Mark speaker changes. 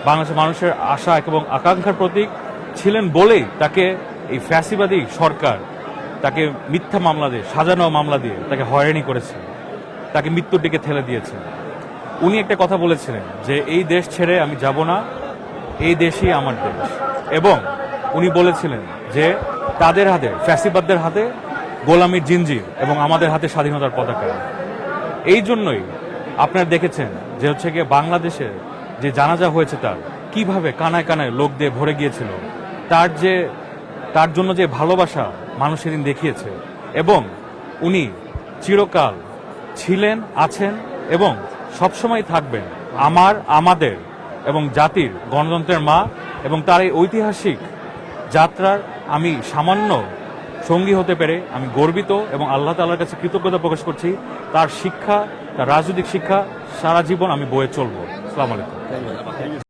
Speaker 1: বাংলাদেশের মানুষের আশা এবং আকাঙ্ক্ষার প্রতীক ছিলেন বলেই তাকে এই ফ্যাসিবাদী সরকার তাকে মিথ্যা মামলা দিয়ে, সাজানো মামলা দিয়ে তাকে হয়রানি করেছে, তাকে মৃত্যুর দিকে ঠেলে দিয়েছে। উনি একটা কথা বলেছিলেন যে এই দেশ ছেড়ে আমি যাব না, এই দেশই আমার দেশ। এবং উনি বলেছিলেন যে তাদের হাতে, ফ্যাসিবাদদের হাতে গোলামির জিঞ্জির এবং আমাদের হাতে স্বাধীনতার পতাকা। এই জন্যই আপনারা দেখেছেন যে হচ্ছে গিয়ে বাংলাদেশের যে জানাজা হয়েছে তার কিভাবে কানায় কানায় লোক দিয়ে ভরে গিয়েছিল, তার জন্য যে ভালোবাসা মানুষ সেদিন দেখিয়েছে। এবং উনি চিরকাল ছিলেন, আছেন এবং সবসময় থাকবেন আমাদের এবং জাতির গণতন্ত্রের মা। এবং তার এই ঐতিহাসিক যাত্রার আমি সামান্য সঙ্গী হতে পেরে আমি গর্বিত এবং আল্লাহ তাআলার কাছে কৃতজ্ঞতা প্রকাশ করছি। তার শিক্ষা, তার রাজনৈতিক শিক্ষা সারা জীবন আমি বয়ে চলবো। আসসালামু আলাইকুম।